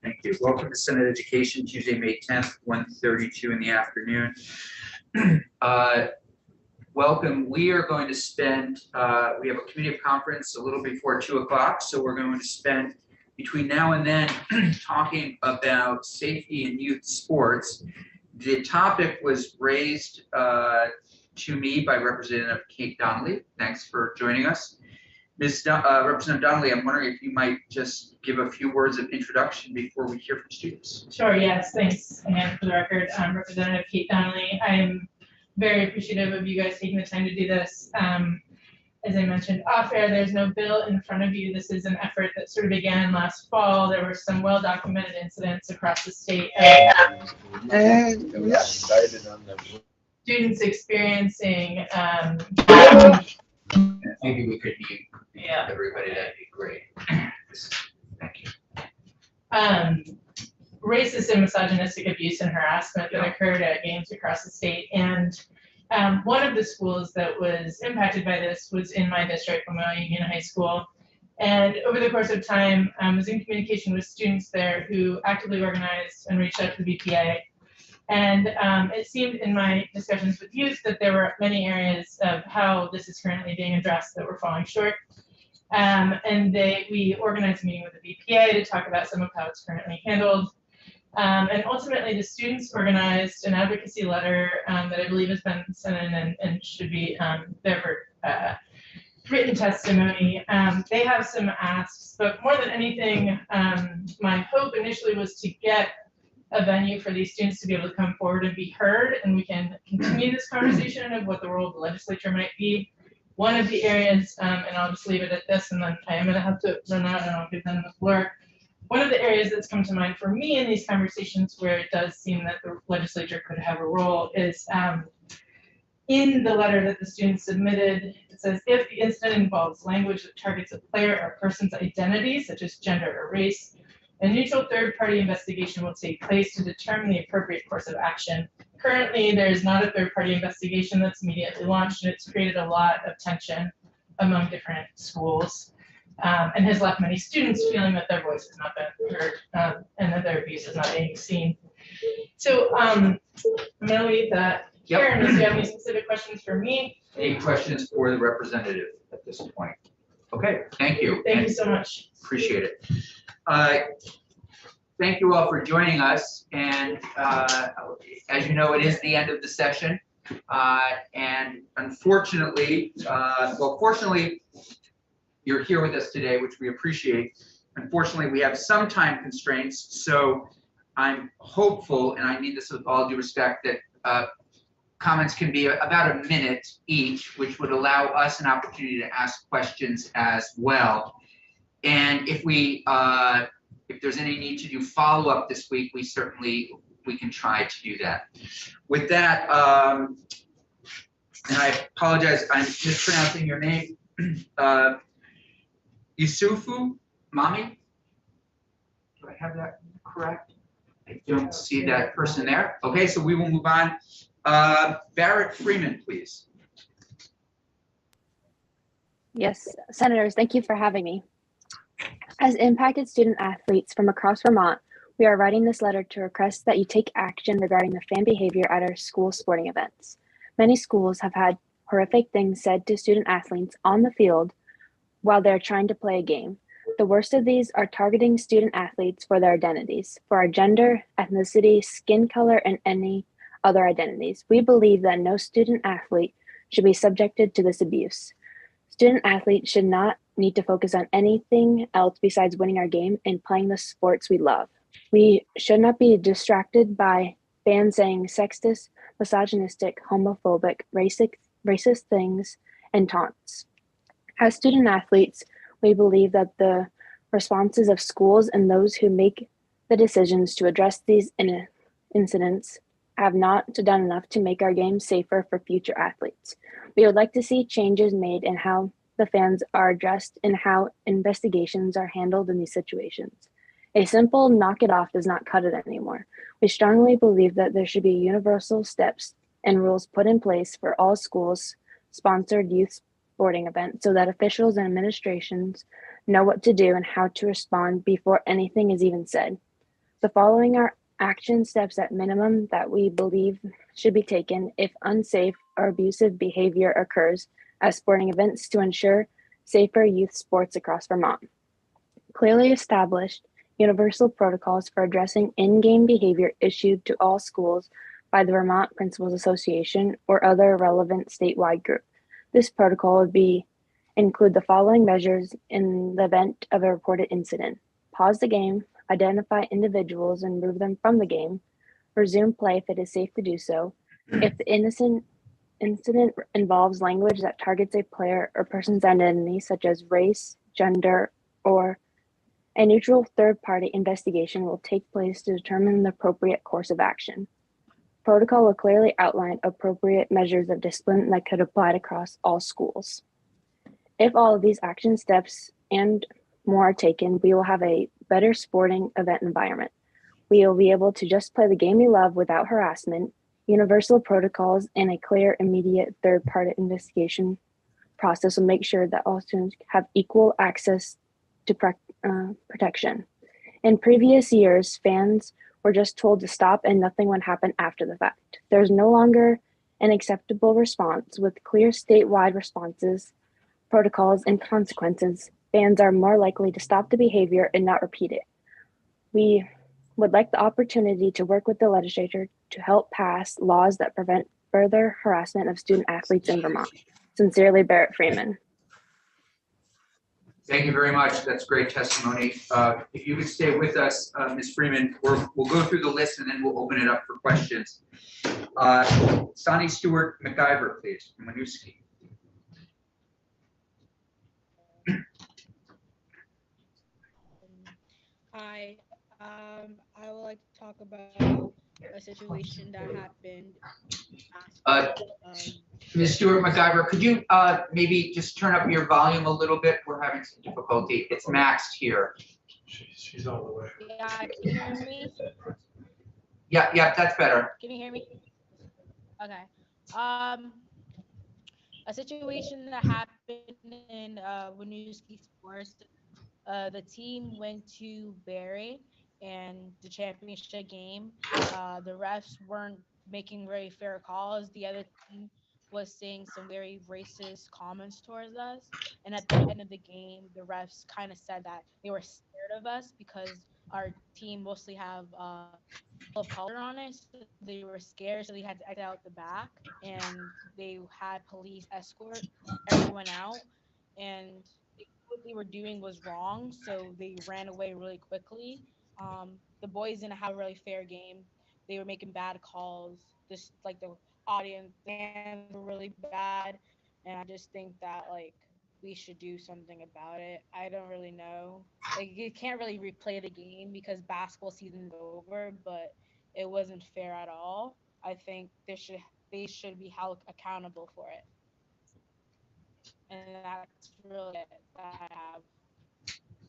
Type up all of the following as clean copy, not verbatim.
Thank you. Welcome to Senate Education, Tuesday, May 10th, 1:32 in the afternoon. Welcome. We are going to spend, we have a committee of conference a little before 2 o'clock, so we're going to spend between now and then talking about safety in youth sports. The topic was raised to me by Representative Kate Donnelly. Thanks for joining us. Representative Donnelly, I'm wondering if you might just give a few words of introduction before we hear from students. Sure, yes, thanks. And for the record, I'm Representative Kate Donnelly. I'm very appreciative of you guys taking the time to do this. As I mentioned off air, there's no bill in front of you. This is an effort that sort of began last fall. There were some well-documented incidents across the state of students experiencing Maybe we could mute everybody, that'd be great. Thank you. Racist and misogynistic abuse and harassment that occurred at games across the state. And one of the schools that was impacted by this was in my district, Memorial Union High School. And over the course of time, I was in communication with students there who actively organized and reached out to the BPA. And it seemed in my discussions with youth that there were many areas of how this is currently being addressed that were falling short. And we organized a meeting with the BPA to talk about some of how it's currently handled. And ultimately, the students organized an advocacy letter that I believe has been sent in and should be there for written testimony. They have some asks, but more than anything, my hope initially was to get a venue for these students to be able to come forward and be heard, and we can continue this conversation of what the role of the legislature might be. One of the areas, and I'll just leave it at this, and then I am going to have to run out and I'll give them the floor. One of the areas that's come to mind for me in these conversations where it does seem that the legislature could have a role is in the letter that the students submitted. It says, if the incident involves language that targets a player or person's identity, such as gender or race, a neutral third-party investigation will take place to determine the appropriate course of action. Currently, there is not a third-party investigation that's immediately launched, and it's created a lot of tension among different schools, and has left many students feeling that their voice has not been heard, and that their abuse is not being seen. So I'm going to leave that here, and if you have any specific questions for me. Any questions for the representative at this point? Okay, thank you. Thank you so much. Appreciate it. Thank you all for joining us, and as you know, it is the end of the session, and unfortunately, fortunately, you're here with us today, which we appreciate. Unfortunately, we have some time constraints, so I'm hopeful, and I mean this with all due respect, that comments can be about a minute each, which would allow us an opportunity to ask questions as well. And if there's any need to do follow-up this week, we can try to do that. With that, and I apologize, I'm mispronouncing your name. Yusufu Mami? Do I have that correct? I don't see that person there. Okay, so we will move on. Barrett Freeman, please. Yes, Senators, thank you for having me. As impacted student athletes from across Vermont, we are writing this letter to request that you take action regarding the fan behavior at our school sporting events. Many schools have had horrific things said to student athletes on the field while they're trying to play a game. The worst of these are targeting student athletes for their identities, for our gender, ethnicity, skin color, and any other identities. We believe that no student athlete should be subjected to this abuse. Student athletes should not need to focus on anything else besides winning our game and playing the sports we love. We should not be distracted by fans saying sexist, misogynistic, homophobic, racist things and taunts. As student athletes, we believe that the responses of schools and those who make the decisions to address these incidents have not done enough to make our game safer for future athletes. We would like to see changes made in how the fans are addressed and how investigations are handled in these situations. A simple knock it off does not cut it anymore. We strongly believe that there should be universal steps and rules put in place for all schools sponsored youth sporting events so that officials and administrations know what to do and how to respond before anything is even said. The following are action steps at minimum that we believe should be taken if unsafe or abusive behavior occurs at sporting events to ensure safer youth sports across Vermont. Clearly established universal protocols for addressing in-game behavior issued to all schools by the Vermont Principals Association or other relevant statewide group. This protocol would include the following measures in the event of a reported incident: pause the game, identify individuals and remove them from the game, resume play if it is safe to do so. If the incident involves language that targets a player or person's identity, such as race, gender, or a neutral third-party investigation will take place to determine the appropriate course of action. Protocol will clearly outline appropriate measures of discipline that could apply across all schools. If all of these action steps and more are taken, we will have a better sporting event environment. We will be able to just play the game we love without harassment, universal protocols, and a clear, immediate third-party investigation process will make sure that all students have equal access to protection. In previous years, fans were just told to stop and nothing would happen after the fact. There's no longer an acceptable response with clear statewide responses, protocols, and consequences. Fans are more likely to stop the behavior and not repeat it. We would like the opportunity to work with the legislature to help pass laws that prevent further harassment of student athletes in Vermont. Sincerely, Barrett Freeman. Thank you very much. That's great testimony. If you could stay with us, Ms. Freeman, we'll go through the list and then we'll open it up for questions. Sonny Stewart McIver, please, from Winooski. Hi, I would like to talk about a situation that happened. Ms. Stewart McIver, could you maybe just turn up your volume a little bit? We're having some difficulty. It's maxed here. She's all the way. Yeah, can you hear me? Yeah, that's better. Can you hear me? Okay. A situation that happened in Winooski Sports. The team went to Barry and the championship game. The refs weren't making very fair calls. The other team was saying some very racist comments towards us. And at the end of the game, the refs kind of said that they were scared of us because our team mostly have people of color on it. So they were scared, so they had to exit out the back, and they had police escort everyone out. And what they were doing was wrong, so they ran away really quickly. The boys didn't have a really fair game. They were making bad calls. Just like the audience, fans were really bad, and I just think that we should do something about it. I don't really know. You can't really replay the game because basketball season's over, but it wasn't fair at all. I think they should be held accountable for it. And that's really it that I have.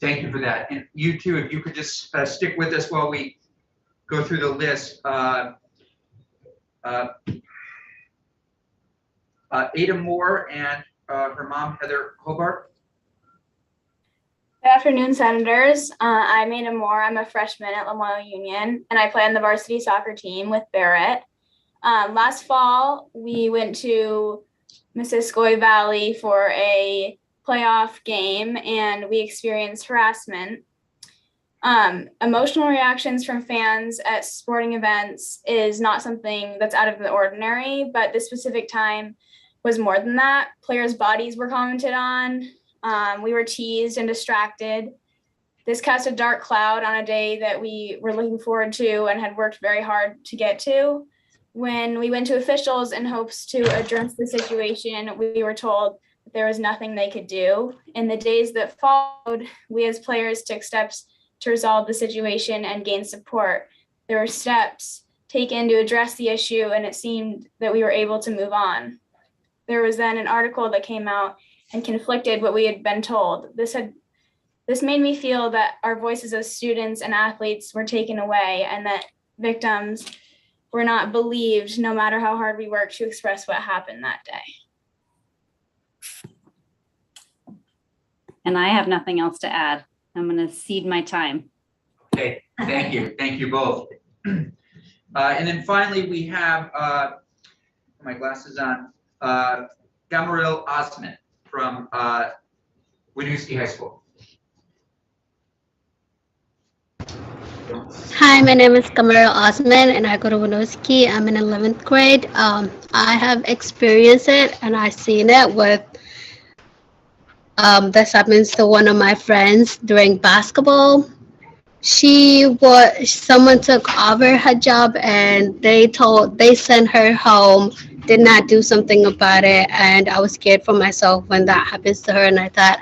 Thank you for that. And you too, if you could just stick with us while we go through the list. Ada Moore and her mom, Heather Hobart. Good afternoon, Senators. I'm Ada Moore. I'm a freshman at Lamoille Union, and I play on the varsity soccer team with Barrett. Last fall, we went to Missisquoi Valley for a playoff game, and we experienced harassment. Emotional reactions from fans at sporting events is not something that's out of the ordinary, but this specific time was more than that. Players' bodies were commented on. We were teased and distracted. This cast a dark cloud on a day that we were looking forward to and had worked very hard to get to. When we went to officials in hopes to address the situation, we were told that there was nothing they could do. In the days that followed, we as players took steps to resolve the situation and gain support. There were steps taken to address the issue, and it seemed that we were able to move on. There was then an article that came out and conflicted what we had been told. This made me feel that our voices as students and athletes were taken away, and that victims were not believed, no matter how hard we worked to express what happened that day. And I have nothing else to add. I'm going to cede my time. Okay, thank you both. And then finally, we have, my glasses on, Gamaril Osman from Winooski High School. Hi, my name is Kamara Osman and I go to Winooski. I'm in 11th grade. I have experienced it and I've seen it with this happens to one of my friends during basketball. Someone took over her job and they sent her home, did not do something about it, and I was scared for myself when that happens to her, and I thought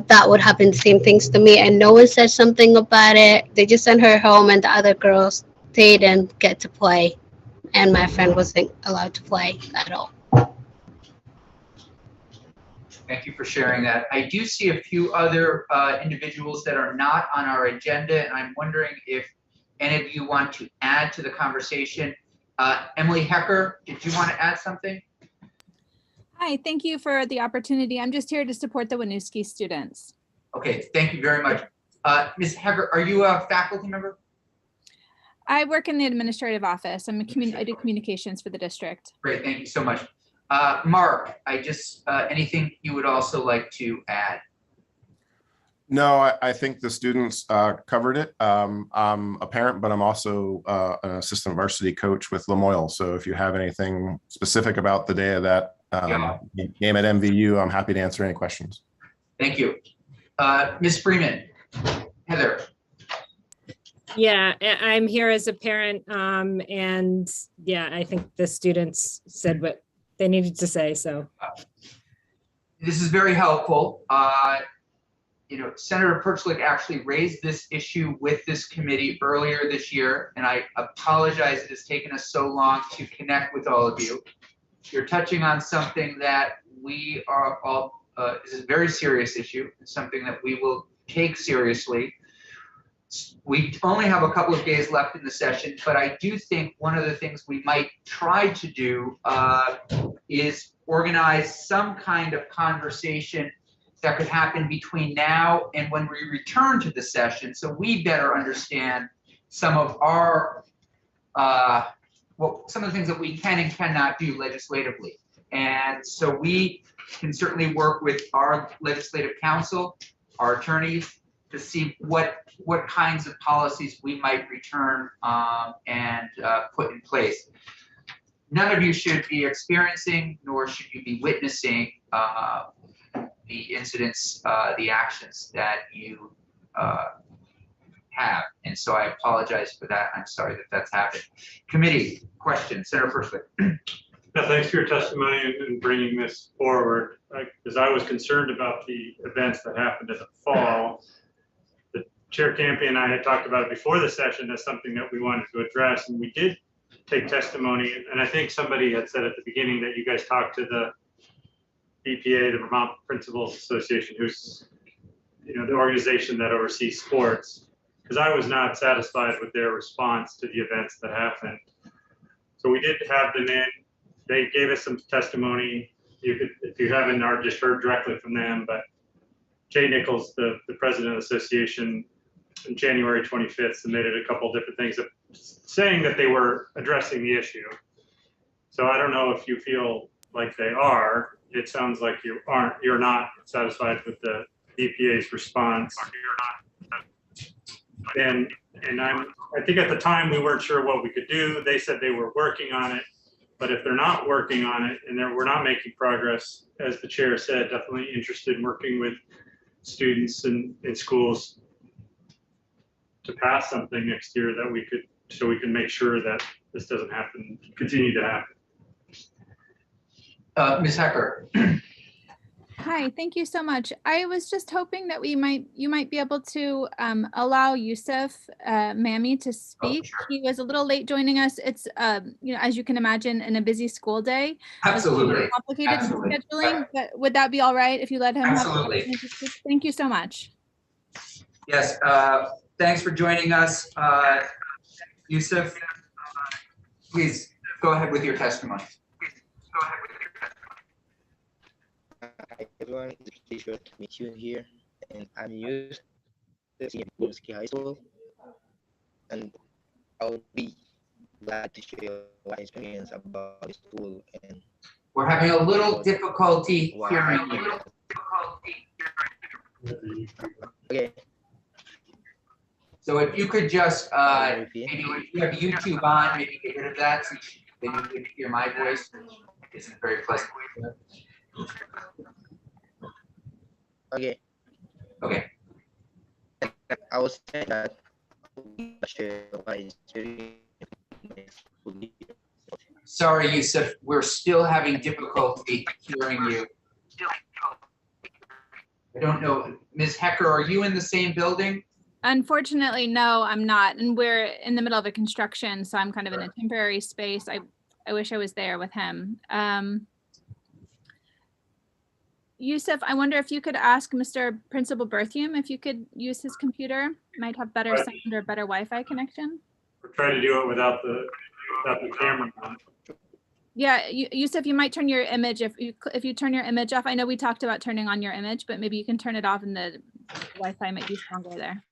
that would happen the same things to me, and no one said something about it. They just sent her home and the other girls, they didn't get to play, and my friend wasn't allowed to play at all. Thank you for sharing that. I do see a few other individuals that are not on our agenda, and I'm wondering if any of you want to add to the conversation. Emily Hecker, did you want to add something? Hi, thank you for the opportunity. I'm just here to support the Winooski students. Okay, thank you very much. Ms. Hecker, are you a faculty member? I work in the administrative office. I do communications for the district. Great, thank you so much. Mark, anything you would also like to add? No, I think the students covered it. I'm a parent, but I'm also an assistant varsity coach with Lamoille. So if you have anything specific about the day of that game at MVU, I'm happy to answer any questions. Thank you. Ms. Freeman, Heather. Yeah, I'm here as a parent, and yeah, I think the students said what they needed to say, so. This is very helpful. Senator Perchlik actually raised this issue with this committee earlier this year, and I apologize it has taken us so long to connect with all of you. You're touching on something that we are all, is a very serious issue. It's something that we will take seriously. We only have a couple of days left in the session, but I do think one of the things we might try to do is organize some kind of conversation that could happen between now and when we return to the session, so we better understand some of our, some of the things that we can and cannot do legislatively. And so we can certainly work with our legislative counsel, our attorneys, to see what kinds of policies we might return and put in place. None of you should be experiencing, nor should you be witnessing the incidents, the actions that you have. And so I apologize for that. I'm sorry that that's happened. Committee, question, Senator Perchlik. Yeah, thanks for your testimony and bringing this forward. Because I was concerned about the events that happened in the fall. The Chair Campy and I had talked about it before the session as something that we wanted to address, and we did take testimony. And I think somebody had said at the beginning that you guys talked to the BPA, the Vermont Principals Association, who's the organization that oversees sports, because I was not satisfied with their response to the events that happened. So we did have them in. They gave us some testimony. You could, if you haven't already just heard directly from them, but Jay Nichols, the president of the association, on January 25th submitted a couple different things saying that they were addressing the issue. So I don't know if you feel like they are. It sounds like you're not satisfied with the EPA's response. And I think at the time we weren't sure what we could do. They said they were working on it, but if they're not working on it and we're not making progress, as the chair said, definitely interested in working with students and schools to pass something next year that we could, so we can make sure that this doesn't happen, continue to happen. Ms. Hecker. Hi, thank you so much. I was just hoping that you might be able to allow Yusuf Mami to speak. Sure. He was a little late joining us. It's as you can imagine, in a busy school day. Absolutely. Complicated scheduling, but would that be all right if you let him? Absolutely. Thank you so much. Yes, thanks for joining us. Yusuf, please go ahead with your testimony. Hi everyone, it's a pleasure to meet you here, and I'm Yusuf. to see Winooski High School, and I'll be glad to share my experience about the school and We're having a little difficulty why hearing I you. Okay. So if you could just, Repeat. maybe if you have YouTube on, maybe get rid of that, so then you can hear my voice. It's very pleasant. Okay. Okay, I was saying that I'll share my experience in my school year. sorry, Yusuf, we're still having difficulty hearing you. I don't know, Ms. Hecker, are you in the same building? Unfortunately, no, I'm not. And we're in the middle of a construction, so I'm kind of in a temporary space. I wish I was there with him. Yusuf, I wonder if you could ask Mr. Principal Berthium if you could use his computer. Might have better Right. sound or better Wi-Fi connection. We're trying to do it without the camera on. Yeah, Yusuf, you might turn your image if you turn your image off. I know we talked about turning on your image, but maybe you can turn it off and the Wi-Fi might be stronger there.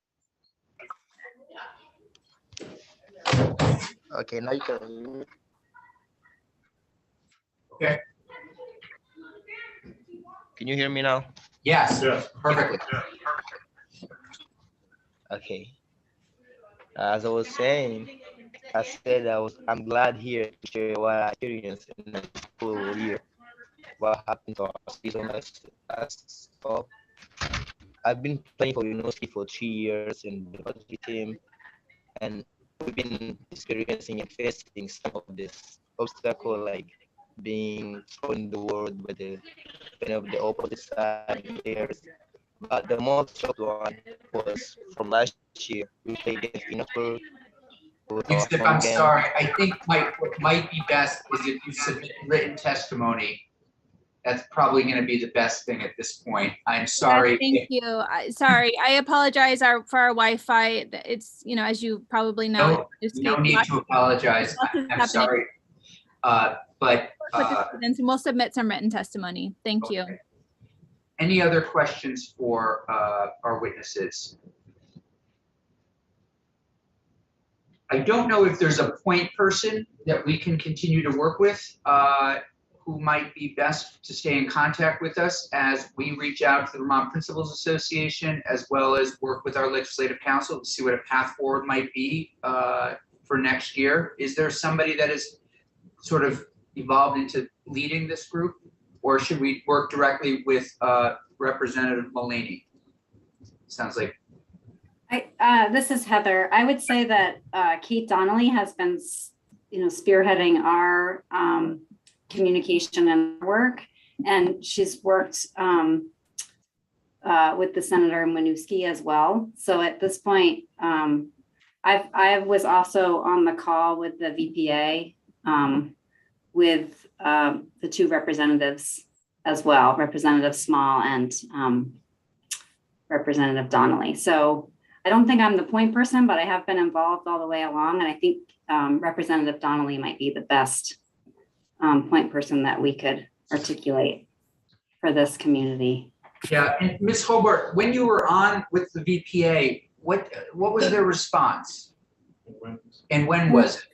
Okay, now you can hear me. Okay, Can you hear me now? yes, Yes. perfectly. Okay. As I was saying, I'm glad here to share what I experienced in the school year. What happened to us as well. I've been playing for Winooski for 3 years in the varsity team, and we've been experiencing and facing some of this obstacle, like being thrown in the world by the opposite side players. But the most shocked one was from last year. We played against Innocent. Yusuf, I'm sorry, I think what might be best is if you submit written testimony. That's probably gonna be the best thing at this point. I'm sorry. Thank you. Sorry, I apologize for our Wi-Fi. It's, as you probably know. No need to apologize. I'm sorry. But, Participants, and we'll submit some written testimony. Thank you. okay. Any other questions for our witnesses? I don't know if there's a point person that we can continue to work with who might be best to stay in contact with us as we reach out to the Vermont Principals Association, as well as work with our legislative council to see what a path forward might be for next year. Is there somebody that is sort of evolved into leading this group, or should we work directly with Representative Mullaney? Sounds like. This is Heather. I would say that Kate Donnelly has been, spearheading our communication and work, and she's worked with the Senator Winooski as well. So at this point, I was also on the call with the VPA with the two representatives as well, Representative Small and Representative Donnelly. So I don't think I'm the point person, but I have been involved all the way along. And I think Representative Donnelly might be the best point person that we could articulate for this community. Yeah, and Ms. Hobart, when you were on with the VPA, what was their response? And when was it?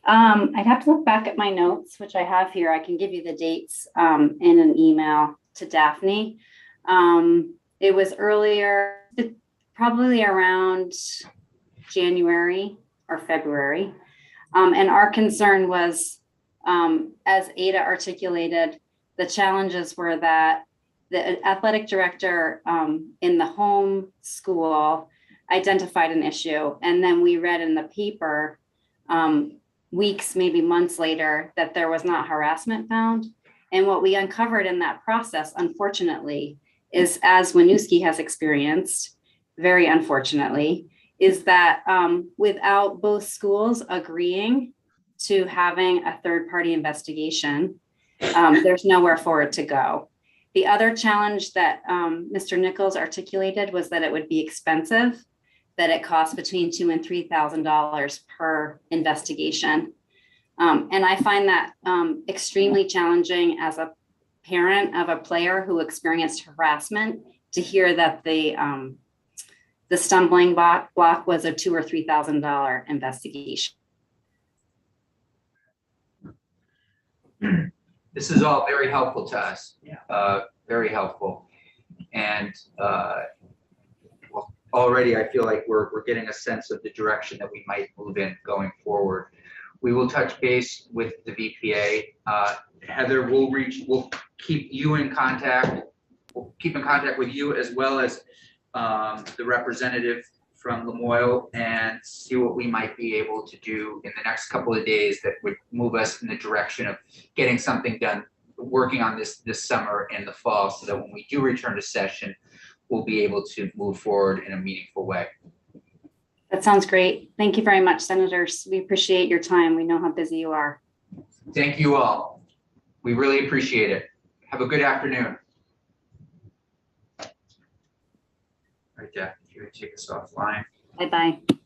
I'd have to look back at my notes, which I have here. I can give you the dates in an email to Daphne. It was earlier, probably around January or February. And our concern was, as Ada articulated, the challenges were that the athletic director in the home school identified an issue. And then we read in the paper weeks, maybe months later, that there was not harassment found. And what we uncovered in that process, unfortunately, is, as Winooski has experienced, very unfortunately, is that without both schools agreeing to having a third-party investigation, there's nowhere for it to go. The other challenge that Mr. Nichols articulated was that it would be expensive, that it costs between $2,000 and $3,000 per investigation. And I find that extremely challenging as a parent of a player who experienced harassment, to hear that the The stumbling block was a $2,000 or $3,000 investigation. This is all very helpful to us. Very helpful. And already I feel like we're getting a sense of the direction that we might move in going forward. We will touch base with the VPA. Heather, we'll keep you in contact. We'll keep in contact with you as well as the representative from Lamoille and see what we might be able to do in the next couple of days that would move us in the direction of getting something done, working on this summer and the fall, so that when we do return to session, we'll be able to move forward in a meaningful way. That sounds great. Thank you very much, Senators. We appreciate your time. We know how busy you are. Thank you all. We really appreciate it. Have a good afternoon. All right, Jeff, if you would take us offline. Bye-bye.